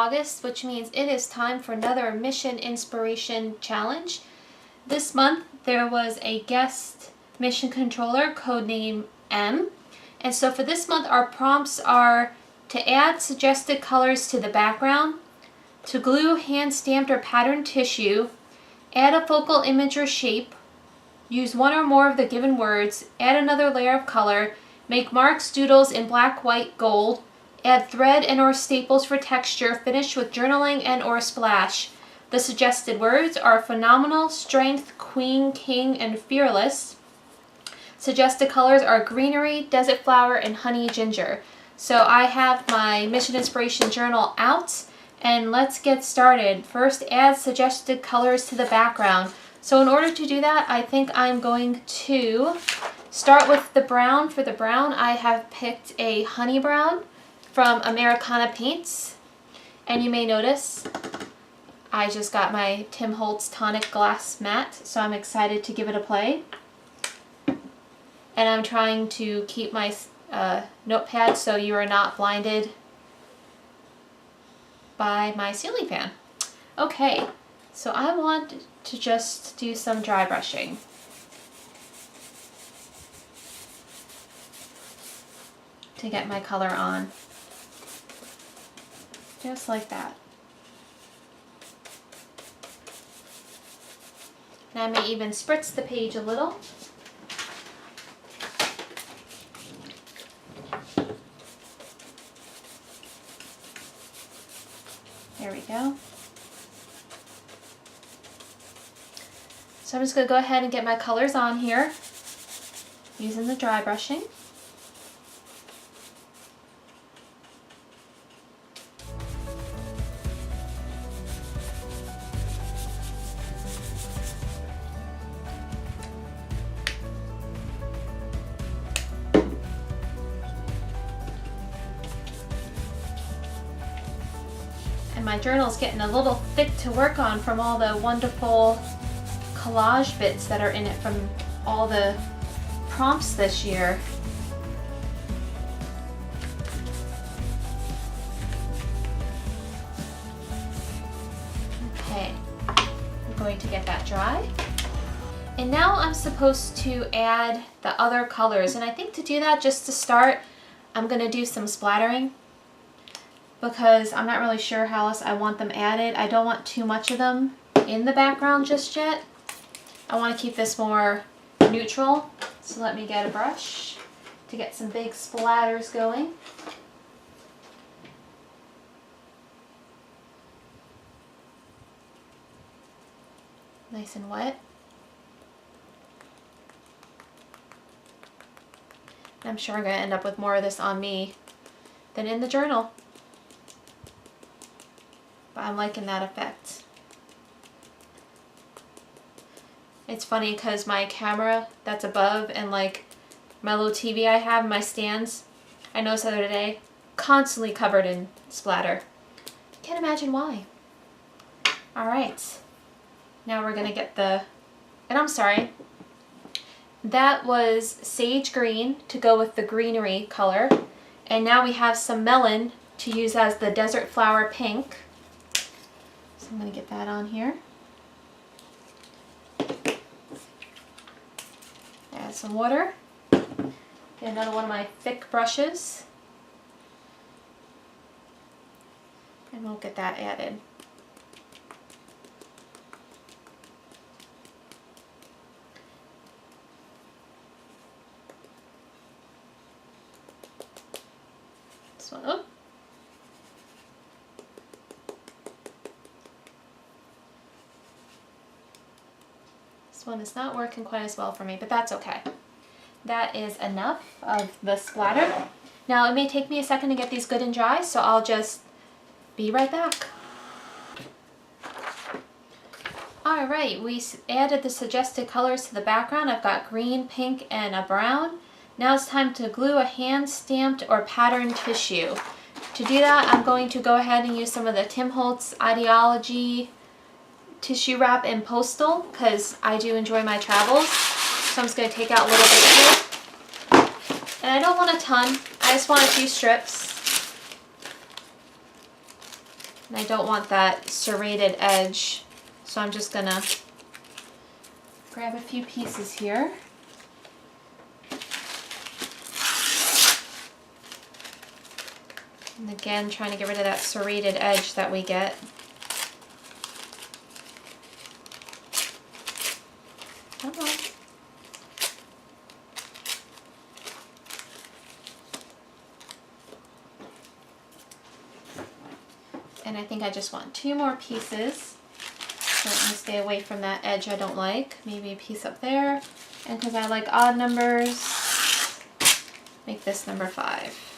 August, which means it is time for another mission inspiration challenge. This month there was a guest mission controller, codename M. And so for this month our prompts are to add suggested colors to the background, to glue hand-stamped or patterned tissue, add a focal image or shape, use one or more of the given words, add another layer of color, make marks, doodles in black, white, gold, add thread and or staples for texture, finish with journaling and or splash. The suggested words are phenomenal, strength, queen, king, and fearless. Suggested colors are greenery, desert flower, and honey ginger. So I have my Mission Inspiration Journal out, and let's get started. First, add suggested colors to the background. So in order to do that, I think I'm going to start with the brown. For the brown, I have picked a honey brown from Americana Paints. And you may notice I just got my Tim Holtz Tonic Glass Matte, so I'm excited to give it a play. And I'm trying to keep my notepad so you are not blinded by my ceiling fan. Okay, so I want to just do some dry brushing. To get my color on. Just like that. And I may even spritz the page a little. There we go. So I'm just going to go ahead and get my colors on here using the dry brushing. My journal's getting a little thick to work on from all the wonderful collage bits that are in it from all the prompts this year. Okay, I'm going to get that dry. And now I'm supposed to add the other colors, and I think to do that, just to start, I'm going to do some splattering, because I'm not really sure how else I want them added. I don't want too much of them in the background just yet. I want to keep this more neutral. So let me get a brush to get some big splatters going. Nice and wet. I'm sure I'm going to end up with more of this on me than in the journal. But I'm liking that effect. It's funny because my camera that's above and like my little TV I have, my stands, I noticed the other day, constantly covered in splatter. Can't imagine why. Alright, now we're going to get the, and I'm sorry, that was sage green to go with the greenery color. And now we have some melon to use as the desert flower pink. So I'm going to get that on here. Add some water. Get another one of my thick brushes. And we'll get that added. This one up. This one is not working quite as well for me, but that's okay. That is enough of the splatter. Now it may take me a second to get these good and dry, so I'll just be right back. Alright, we added the suggested colors to the background. I've got green, pink, and a brown. Now it's time to glue a hand-stamped or patterned tissue. To do that, I'm going to go ahead and use some of the Tim Holtz Idea-ology tissue wrap in Postale, because I do enjoy my travels. So I'm just going to take out a little bit here. And I don't want a ton, I just want a few strips. And I don't want that serrated edge, so I'm just gonna grab a few pieces here. And again, trying to get rid of that serrated edge that we get. Come on. And I think I just want 2 more pieces. So I'm gonna stay away from that edge I don't like. Maybe a piece up there. And because I like odd numbers, make this number 5.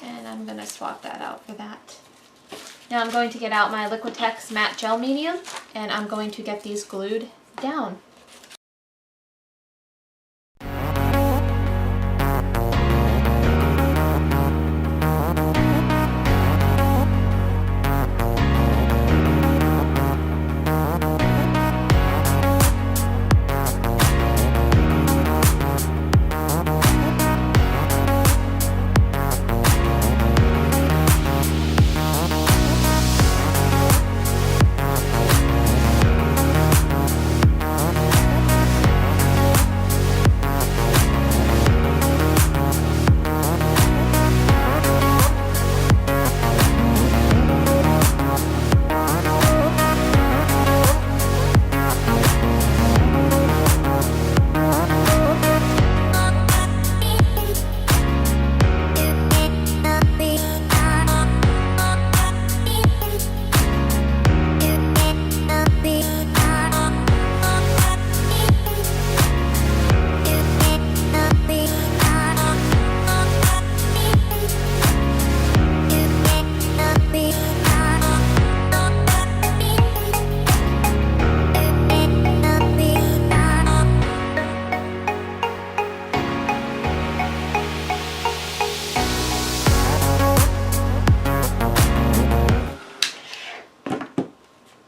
And I'm gonna swap that out for that. Now I'm going to get out my Liquitex matte gel medium, and I'm going to get these glued down.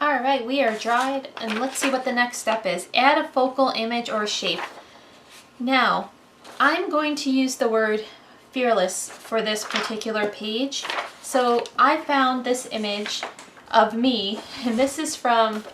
Alright, we are dried, and let's see what the next step is. Add a focal image or shape. Now, I'm going to use the word fearless for this particular page. So I found this image of me, and this is from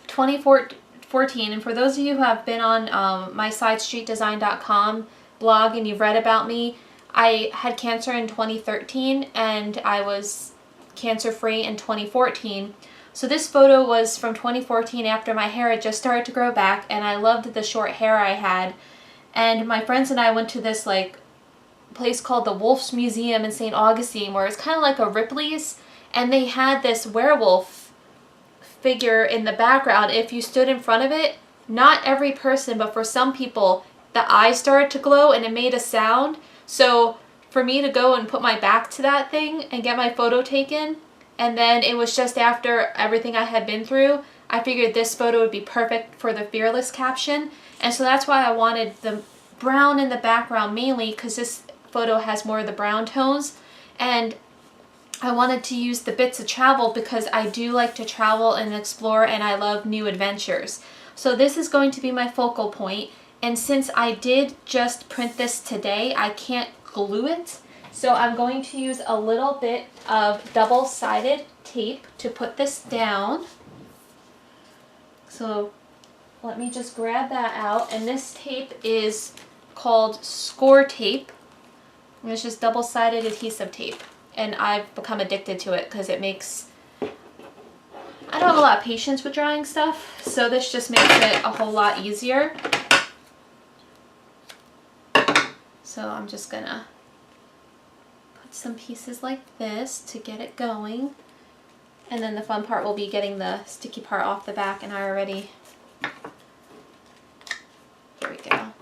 2014. And for those of you who have been on my site, streetdesign.com blog, and you've read about me, I had cancer in 2013, and I was cancer-free in 2014. So this photo was from 2014 after my hair had just started to grow back, and I loved the short hair I had. And my friends and I went to this like place called the Wolf's Museum in St. Augustine, where it's kind of like a Ripley's, and they had this werewolf figure in the background. If you stood in front of it, not every person, but for some people, the eyes started to glow and it made a sound. So for me to go and put my back to that thing and get my photo taken, and then it was just after everything I had been through, I figured this photo would be perfect for the fearless caption. And so that's why I wanted the brown in the background, mainly because this photo has more of the brown tones. And I wanted to use the bits of travel because I do like to travel and explore, and I love new adventures. So this is going to be my focal point. And since I did just print this today, I can't glue it. So I'm going to use a little bit of double-sided tape to put this down. So let me just grab that out. And this tape is called score tape. And it's just double-sided adhesive tape. And I've become addicted to it because it makes... I don't have a lot of patience with drawing stuff, so this just makes it a whole lot easier. So I'm just gonna some pieces like this to get it going, and then the fun part will be getting the sticky part off the back, and I already, here we go.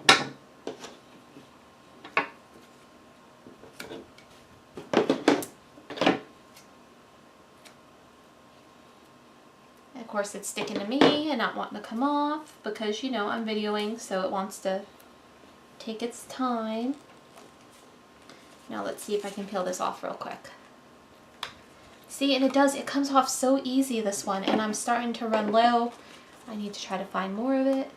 And of course it's sticking to me and not wanting to come off because, you know, I'm videoing, so it wants to take its time. Now let's see if I can peel this off real quick. See, and it comes off so easy, this one, and I'm starting to run low. I need to try to find more of it.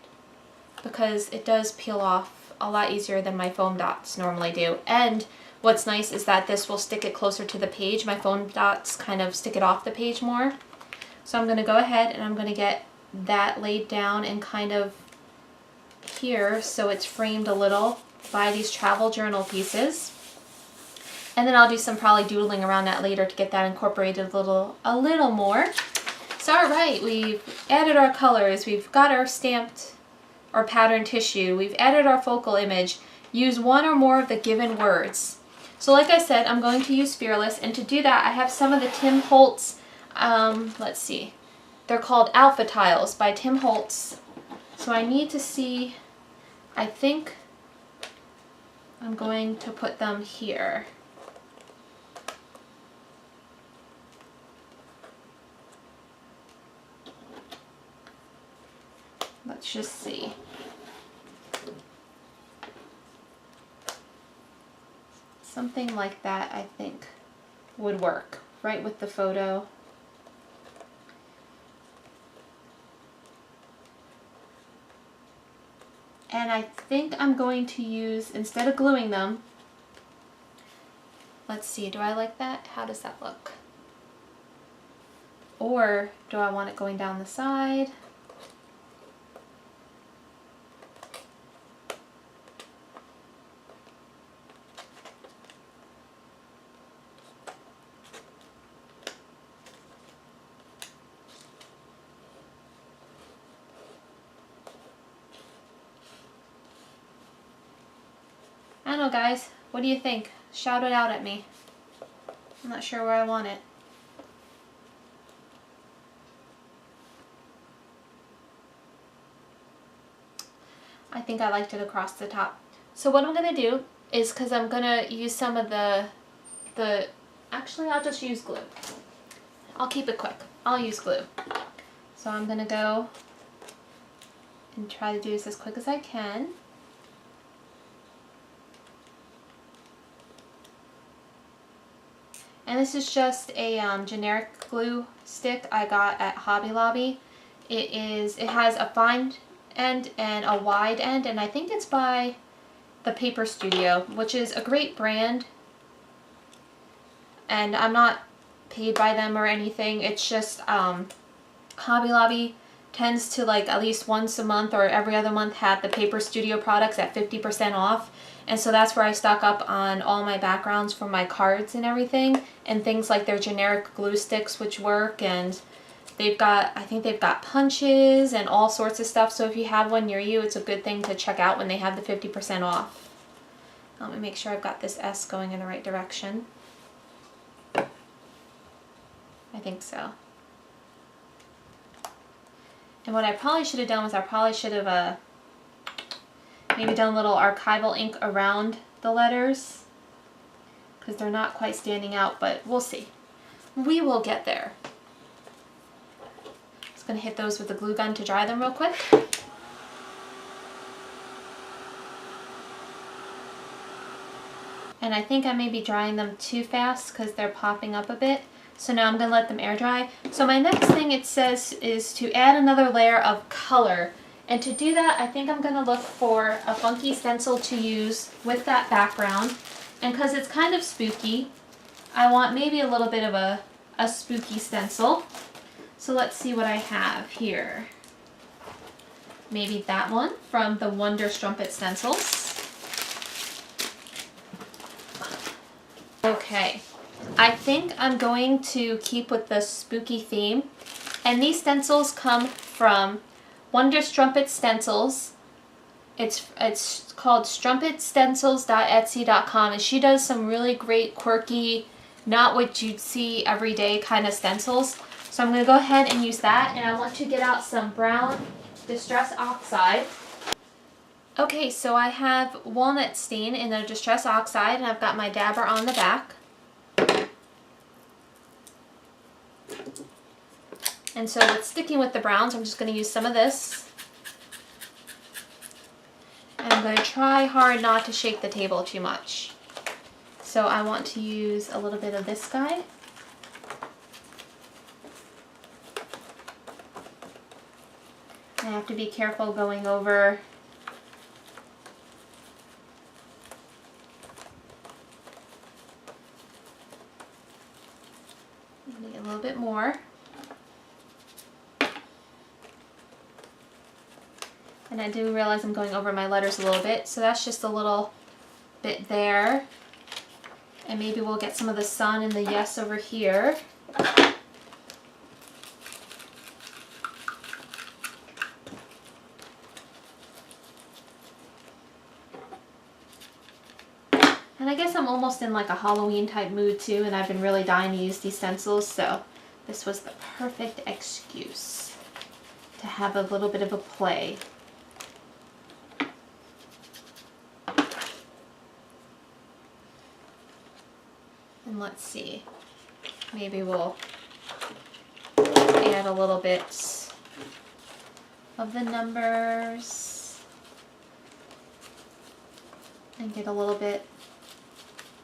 because it does peel off a lot easier than my foam dots normally do. And what's nice is that this will stick it closer to the page. My foam dots kind of stick it off the page more. So I'm going to go ahead and I'm going to get that laid down and kind of here so it's framed a little by these travel journal pieces. And then I'll do some probably doodling around that later to get that incorporated a little more. So alright, we've added our colors, we've got our stamped or pattern tissue, we've added our focal image. Use one or more of the given words. So like I said, I'm going to use Fearless, and to do that I have some of the Tim Holtz, let's see, they're called Alpha Tiles by Tim Holtz. So I need to see, I think I'm going to put them here. Let's just see. Something like that I think would work, right with the photo. And I think I'm going to use, instead of gluing them, let's see, do I like that? How does that look? Or do I want it going down the side? I don't know, guys. What do you think? Shout it out at me. I'm not sure where I want it. I think I liked it across the top. So what I'm going to do is, because I'm going to use some of the... Actually, I'll just use glue. I'll keep it quick. I'll use glue. So I'm going to go and try to do this as quick as I can. And this is just a generic glue stick I got at Hobby Lobby. It has a fine end and a wide end, and I think it's by the Paper Studio, which is a great brand. And I'm not paid by them or anything. It's just Hobby Lobby tends to, like, at least once a month or every other month have the Paper Studio products at 50% off. And so that's where I stock up on all my backgrounds for my cards and everything, and things like their generic glue sticks, which work, and they've got, I think they've got punches and all sorts of stuff. So if you have one near you, it's a good thing to check out when they have the 50% off. Let me make sure I've got this S going in the right direction. I think so. And what I probably should have done was I probably should have maybe done a little archival ink around the letters, because they're not quite standing out, but we'll see. We will get there. Just going to hit those with the glue gun to dry them real quick. And I think I may be drying them too fast because they're popping up a bit. So now I'm going to let them air dry. So my next thing it says is to add another layer of color. And to do that, I think I'm going to look for a funky stencil to use with that background. And because it's kind of spooky, I want maybe a little bit of a spooky stencil. So let's see what I have here. Maybe that one from the Wonder Strumpet Stencils. Okay, I think I'm going to keep with the spooky theme. And these stencils come from Wonder Strumpet Stencils. It's called strumpetstencils.etsy.com, and she does some really great, quirky, not what you'd see every day kind of stencils. So I'm going to go ahead and use that, and I want to get out some brown Distress Oxide. Okay, so I have Walnut stain in the Distress Oxide, and I've got my dabber on the back. And so with sticking with the browns, I'm just going to use some of this. And I'm going to try hard not to shake the table too much. So I want to use a little bit of this guy. I have to be careful going over bit more. And I do realize I'm going over my letters a little bit, so that's just a little bit there. And maybe we'll get some of the sun and the yes over here. And I guess I'm almost in like a Halloween type mood too, and I've been really dying to use these stencils, so this was the perfect excuse to have a little bit of a play. And let's see, maybe we'll add a little bit of the numbers and get a little bit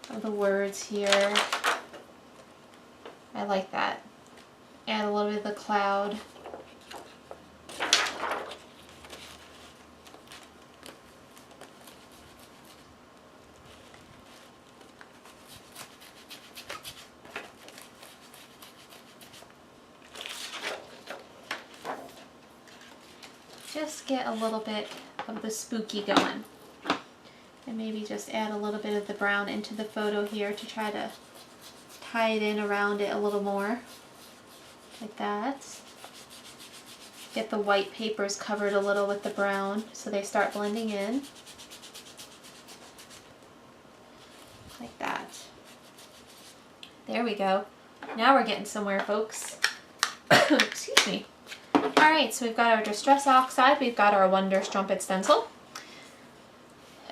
of the words here. I like that. Add a little bit of the cloud. Just get a little bit of the spooky going. And maybe just add a little bit of the brown into the photo here to try to tie it in around it a little more. Like that. Get the white papers covered a little with the brown so they start blending in. Like that. There we go. Now we're getting somewhere, folks. Excuse me. Alright, so we've got our Distress Oxide, we've got our Wonder Strumpet Stencil.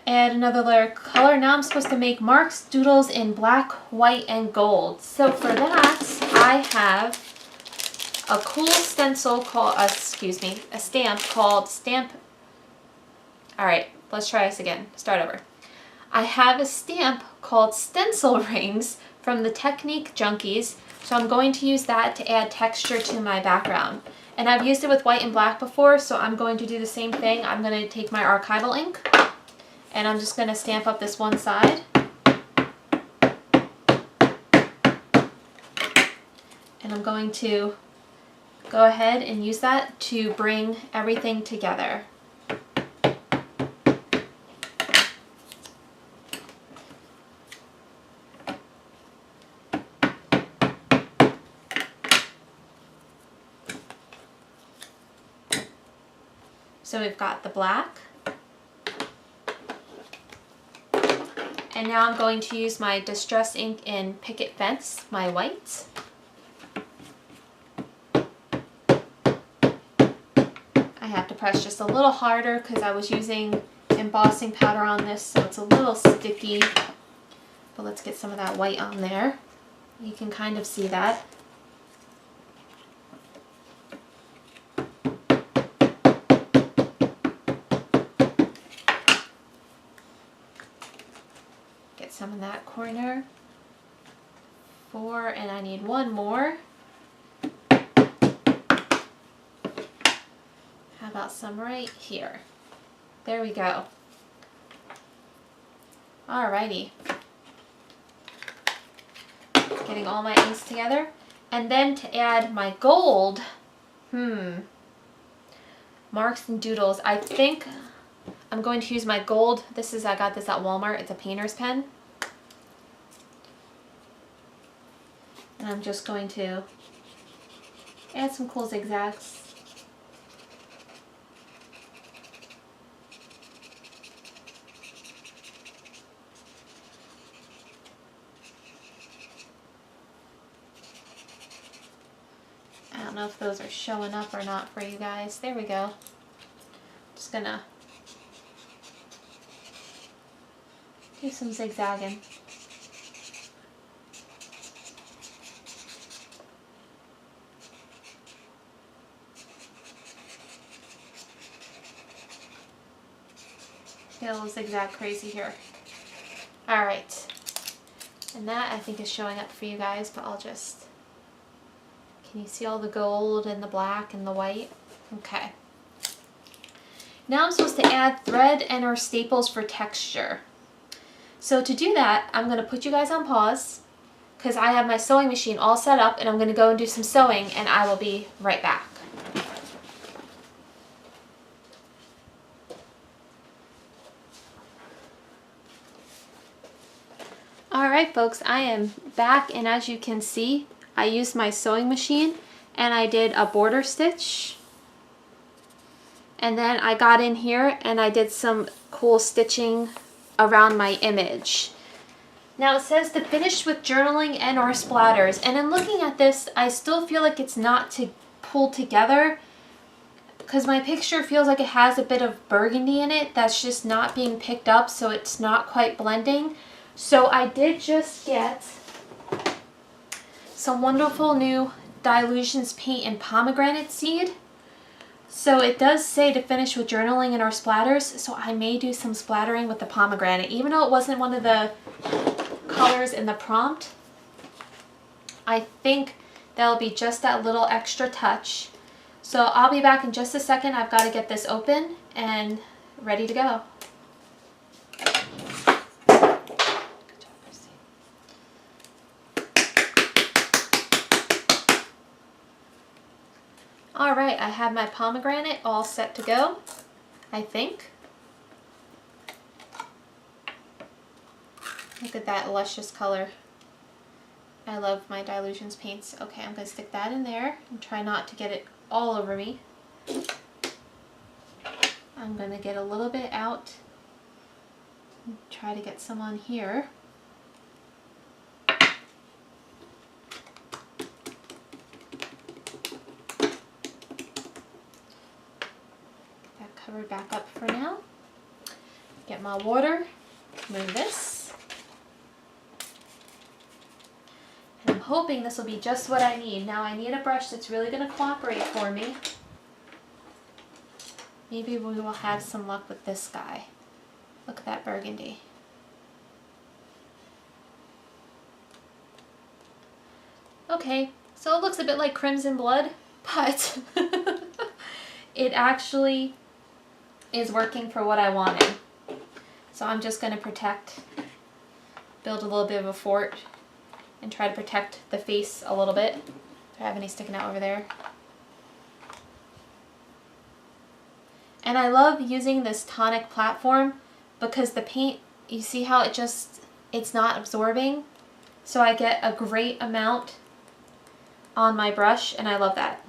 Add another layer of color. Now I'm supposed to make marks, doodles in black, white, and gold. So for that, I have a cool stencil called, a stamp called Alright, let's try this again. Start over. I have a stamp called Stencil Rings from the Technique Junkies, so I'm going to use that to add texture to my background. And I've used it with white and black before, so I'm going to do the same thing. I'm going to take my Archival ink, and I'm just going to stamp up this one side. And I'm going to go ahead and use that to bring everything together. So we've got the black, and now I'm going to use my Distress ink in Picket Fence, my white. I have to press just a little harder because I was using embossing powder on this, so it's a little sticky, but let's get some of that white on there. You can kind of see that. Some in that corner. 4, and I need one more. How about some right here? There we go. Alrighty. Getting all my inks together. And then to add my gold, marks and doodles, I think I'm going to use my gold. I got this at Walmart. It's a painter's pen. And I'm just going to add some cool zigzags. I don't know if those are showing up or not for you guys. There we go. Just gonna do some zigzagging. Get a little zigzag crazy here. Alright. And that I think is showing up for you guys, but I'll just... Can you see all the gold and the black and the white? Okay. Now I'm supposed to add thread and or staples for texture. So to do that, I'm going to put you guys on pause. because I have my sewing machine all set up and I'm going to go and do some sewing, and I will be right back. Alright folks, I am back, and as you can see, I used my sewing machine and I did a border stitch. And then I got in here and I did some cool stitching around my image. Now it says to finish with journaling and or splatters, and in looking at this I still feel like it's not pulled together because my picture feels like it has a bit of burgundy in it that's just not being picked up, so it's not quite blending. So I did just get some wonderful new Dylusions paint in Pomegranate seed. So it does say to finish with journaling and or splatters, so I may do some splattering with the pomegranate. Even though it wasn't one of the colors in the prompt, I think that'll be just that little extra touch. So I'll be back in just a second. I've got to get this open and ready to go. Alright, I have my pomegranate all set to go, I think. Look at that luscious color. I love my Dylusions paints. Okay, I'm going to stick that in there and try not to get it all over me. I'm going to get a little bit out and try to get some on here. Covered back up for now. Get my water, move this. And I'm hoping this will be just what I need. Now I need a brush that's really going to cooperate for me. Maybe we will have some luck with this guy. Look at that burgundy. Okay, so it looks a bit like Crimson Blood, but it actually is working for what I wanted. So I'm just going to build a little bit of a fort and try to protect the face a little bit. Do I have any sticking out over there? And I love using this tonic platform because the paint, you see how it's not absorbing? So I get a great amount on my brush, and I love that.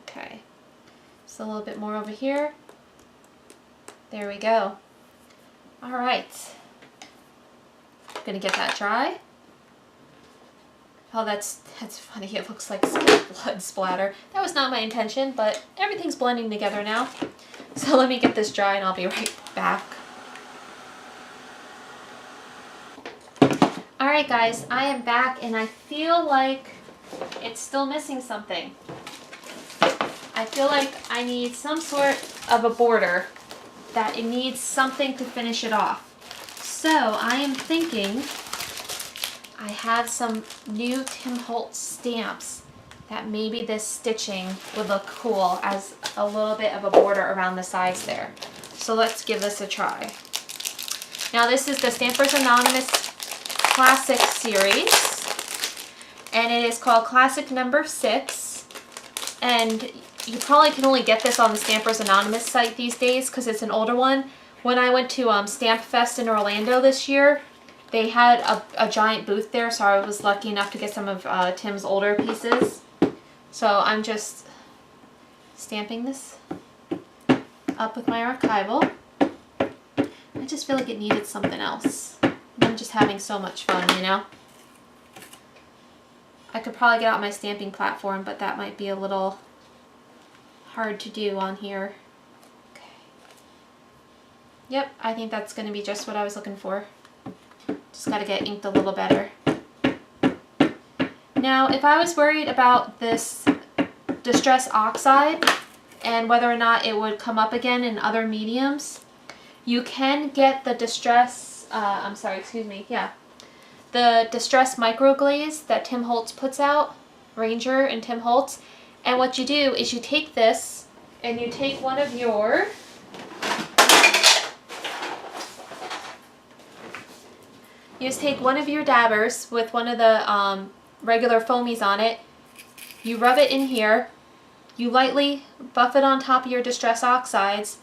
Okay, just a little bit more over here. There we go. All right, I'm gonna get that dry. Oh, that's funny. It looks like some blood splatter. That was not my intention, but everything's blending together now. So let me get this dry and I'll be right back. All right, guys, I am back and I feel like it's still missing something. I feel like I need some sort of a border, that it needs something to finish it off. So I am thinking I have some new Tim Holtz stamps that maybe this stitching would look cool as a little bit of a border around the sides there. So let's give this a try. Now this is the Stampers Anonymous Classic series, and it is called Classic number 6, and you probably can only get this on the Stampers Anonymous site these days because it's an older one. When I went to Stamp Fest in Orlando this year, they had a giant booth there, so I was lucky enough to get some of Tim's older pieces. So I'm just stamping this up with my Archival. I just feel like it needed something else. I'm just having so much fun, you know? I could probably get out my stamping platform, but that might be a little hard to do on here. Okay. Yep, I think that's going to be just what I was looking for. Just got to get inked a little better. Now, if I was worried about this Distress Oxide and whether or not it would come up again in other mediums, you can get the Distress, the Distress Micro Glaze that Tim Holtz puts out, Ranger and Tim Holtz. And what you do is you take this and you take one of your You just take one of your dabbers with one of the regular foamies on it. You rub it in here. You lightly buff it on top of your Distress Oxides.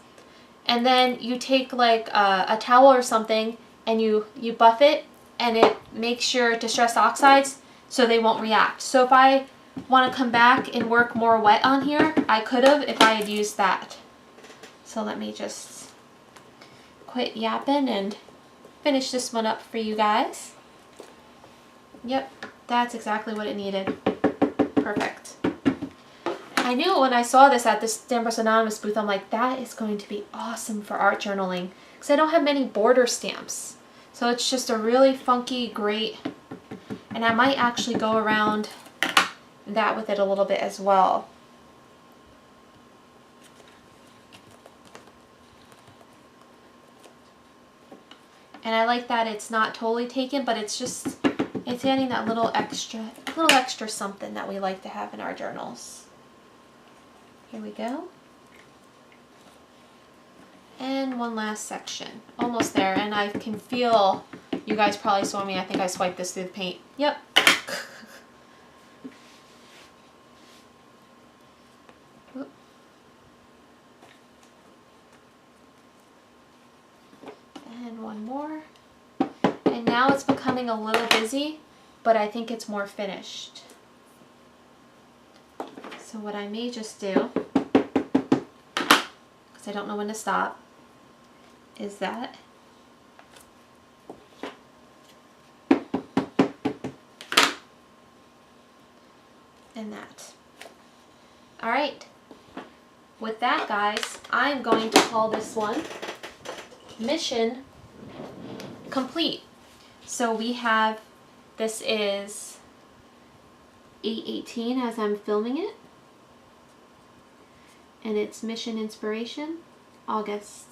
And then you take like a towel or something and you buff it, and it makes your Distress Oxides so they won't react. So if I want to come back and work more wet on here, I could have if I had used that. So let me just quit yapping and finish this one up for you guys. Yep, that's exactly what it needed. Perfect. I knew when I saw this at the Stampers Anonymous booth, I'm like, that is going to be awesome for art journaling, because I don't have many border stamps. So it's just a really funky, great, and I might actually go around that with it a little bit as well. And I like that it's not totally taken, but it's just, it's adding that little extra something that we like to have in our journals. Here we go. And one last section. Almost there, and I can feel, you guys probably saw me, I think I swiped this through the paint. Yep. And one more. And now it's becoming a little busy, but I think it's more finished. So what I may just do, because I don't know when to stop, is that. And that. Alright. With that, guys, I'm going to call this one mission complete. So we have, this is 8/18 as I'm filming it, and it's Mission Inspiration, August.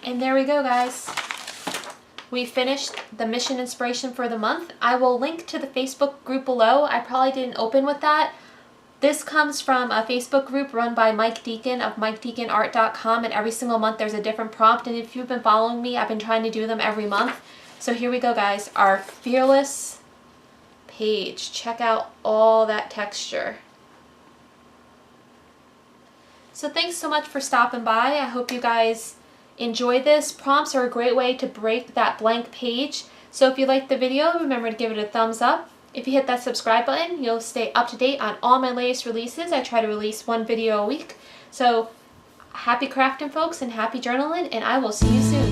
And there we go, guys. We finished the Mission Inspiration for the month. I will link to the Facebook group below. I probably didn't open with that. This comes from a Facebook group run by Mike Deacon of MikeDeaconArt.com, and every single month there's a different prompt, and if you've been following me, I've been trying to do them every month. So here we go, guys. Our Fearless page. Check out all that texture. So thanks so much for stopping by. I hope you guys enjoy this. Prompts are a great way to break that blank page. So if you liked the video, remember to give it a thumbs up. If you hit that subscribe button, you'll stay up to date on all my latest releases. I try to release one video a week. So happy crafting, folks, and happy journaling, and I will see you soon.